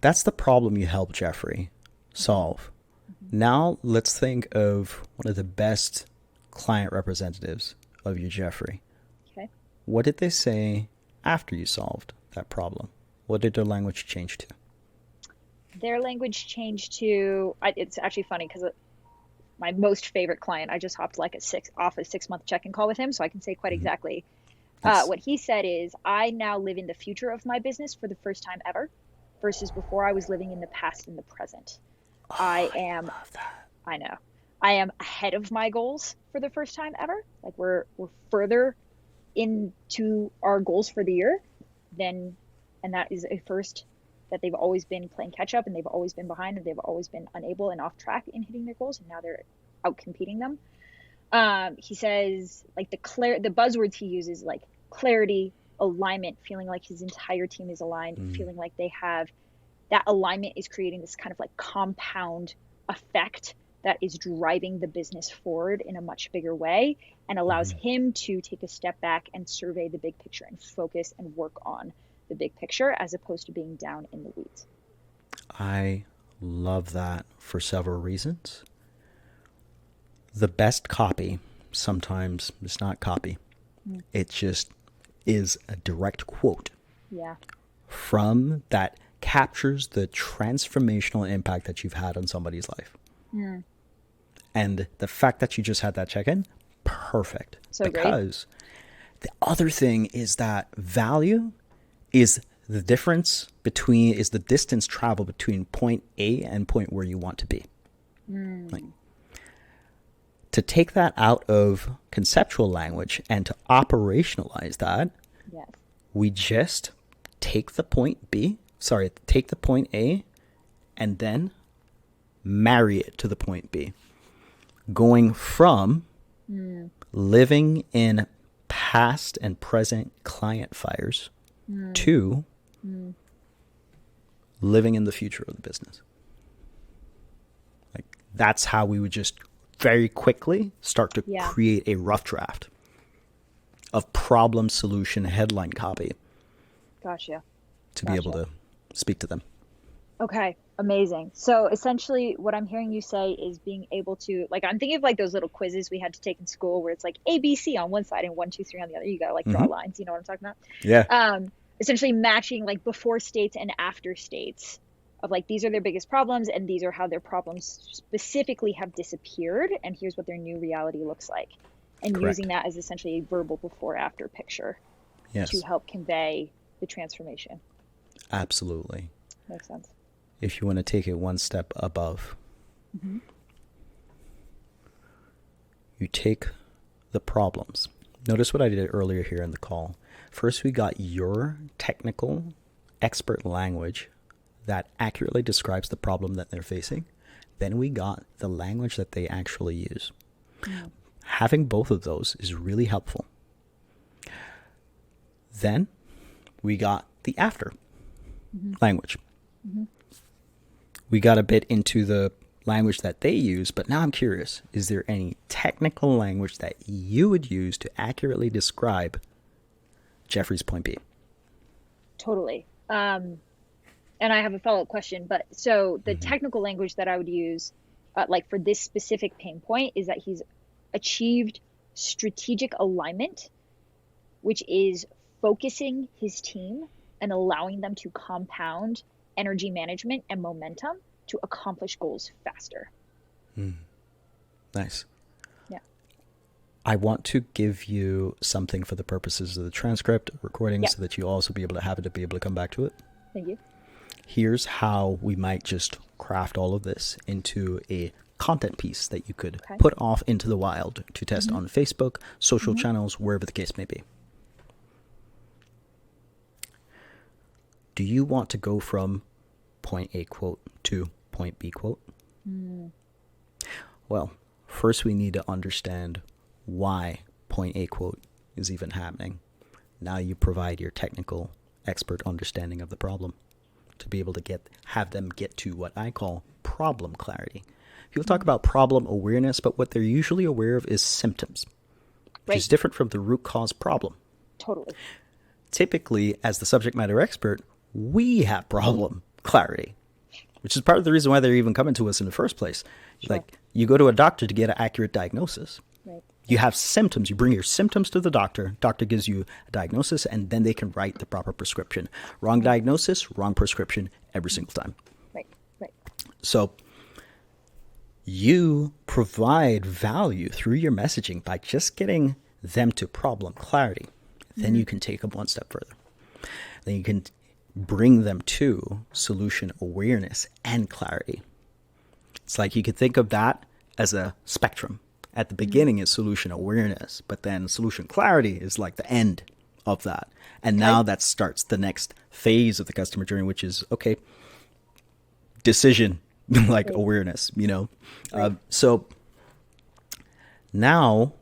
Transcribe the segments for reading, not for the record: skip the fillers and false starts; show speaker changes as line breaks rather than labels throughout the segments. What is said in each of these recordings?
That's the problem you help Jeffrey solve. Now let's think of one of the best client representatives of you, Jeffrey.
Okay.
What did they say after you solved that problem? What did their language change to?
Their language changed to, it's actually funny because my most favorite client, I just hopped like off a 6 month check-in call with him, so I can say quite
Mm-hmm.
exactly.
Nice.
What he said is, I now live in the future of my business for the first time ever, versus before I was living in the past and the present.
Oh,
I
I
am,
love that.
I know, I am ahead of my goals for the first time ever. Like we're further into our goals for the year than, and that is a first, that they've always been playing catch up and they've always been behind and they've always been unable and off track in hitting their goals, and now they're out competing them. He says like the buzzwords he uses, like clarity, alignment, feeling like his entire team is aligned,
Mm.
feeling like they have that alignment is creating this kind of like compound effect that is driving the business forward in a much bigger way and allows
Mm-hmm.
him to take a step back and survey the big picture and focus and work on the big picture as opposed to being down in the weeds.
I love that for several reasons. The best copy sometimes is not copy.
Mm.
It just is a direct quote
Yeah.
from that captures the transformational impact that you've had on somebody's life.
Mm.
And the fact that you just had that check-in, perfect.
So great.
Because the other thing is that value is the distance traveled between point A and point where you want to be.
Mm.
Like, to take that out of conceptual language and to operationalize that,
Yes.
we just take the point A and then marry it to the point B. Going from living in past and present client fires to living in the future of the business. Like, that's how we would just very quickly start to
Yeah.
create a rough draft of problem solution headline copy
Gotcha.
to be able to speak to them.
Okay, amazing. So essentially what I'm hearing you say is being able to, like, I'm thinking of like those little quizzes we had to take in school where it's like ABC on one side and 1, 2, 3 on the other. You gotta like draw
Mhm.
lines, you know what I'm talking about?
Yeah.
Essentially matching like before states and after states of like these are their biggest problems and these are how their problems specifically have disappeared and here's what their new reality looks like. And
Correct.
using that as essentially a verbal before after picture to
Yes,
help convey the transformation.
absolutely.
Makes sense.
If you want to take it one step above,
Mm-hmm.
you take the problems. Notice what I did earlier here in the call. First, we got your technical expert language that accurately describes the problem that they're facing. Then we got the language that they actually use.
Mm.
Having both of those is really helpful. Then we got the after language.
Mm-hmm.
We got a bit into the language that they use, but now I'm curious, is there any technical language that you would use to accurately describe Jeffrey's point B?
Totally. And I have a follow-up question, but so the technical language that I would use, like for this specific pain point, is that he's achieved strategic alignment, which is focusing his team and allowing them to compound energy management and momentum to accomplish goals faster.
Nice.
Yeah.
I want to give you something for the purposes of the transcript recording
Yeah.
so that you also be able to have it to be able to come back to it.
Thank you.
Here's how we might just craft all of this into a content piece that you could
Okay.
put off into the wild to test on Facebook, social channels, wherever the case may be. Do you want to go from point A quote to point B quote? Well, first we need to understand why point A quote is even happening. Now you provide your technical expert understanding of the problem to be able to have them get to what I call problem clarity. People talk about problem awareness, but what they're usually aware of is symptoms, which is
Right.
different from the root cause problem.
Totally.
Typically, as the subject matter expert, we have problem clarity, which is part of the reason why they're even coming to us in the first place.
Sure.
Like, you go to a doctor to get an accurate diagnosis.
Right.
You have symptoms. You bring your symptoms to the doctor. Doctor gives you a diagnosis, and then they can write the proper prescription. Wrong diagnosis, wrong prescription every single time.
Right. Right.
So you provide value through your messaging by just getting them to problem clarity. Then you can take them one step further. Then you can bring them to solution awareness and clarity. It's like you could think of that as a spectrum. At the beginning is solution awareness, but then solution clarity is like the end of that. And now that starts the next phase of the customer journey, which is, okay, decision, like awareness, you know? So now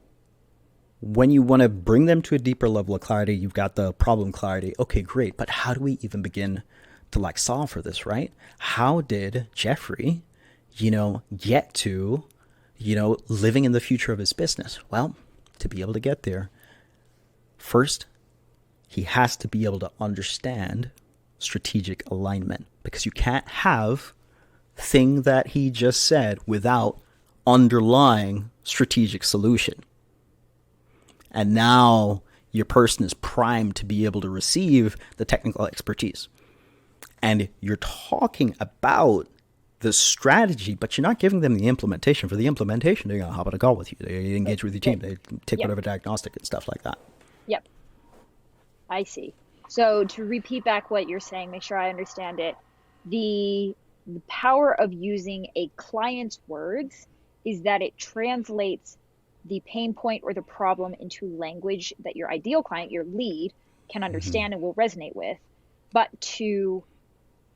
when you want to bring them to a deeper level of clarity, you've got the problem clarity. Okay, great. But how do we even begin to like solve for this, right? How did Jeffrey, get to, living in the future of his business? Well, to be able to get there, first, he has to be able to understand strategic alignment, because you can't have thing that he just said without underlying strategic solution. And now your person is primed to be able to receive the technical expertise. And you're talking about the strategy, but you're not giving them the implementation. For the implementation, they're going to hop on a call with you. They engage with your team. They take whatever diagnostic and stuff like that.
Yep. I see. So to repeat back what you're saying, make sure I understand it. The power of using a client's words is that it translates the pain point or the problem into language that your ideal client, your lead, can understand and will resonate with. But to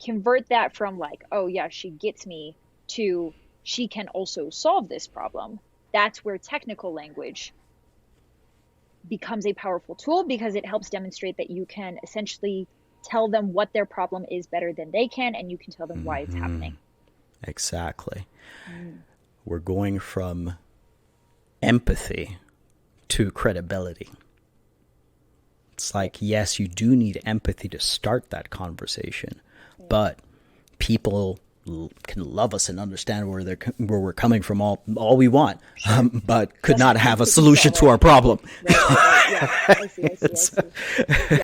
convert that from like, oh yeah, she gets me, to she can also solve this problem, that's where technical language becomes a powerful tool, because it helps demonstrate that you can essentially tell them what their problem is better than they can, and you can tell them why it's happening.
Exactly. We're going from empathy to credibility. It's like, yes, you do need empathy to start that conversation, but people can love us and understand where we're coming from all we want, but could not have a solution to our problem.
Right. Yeah. I see.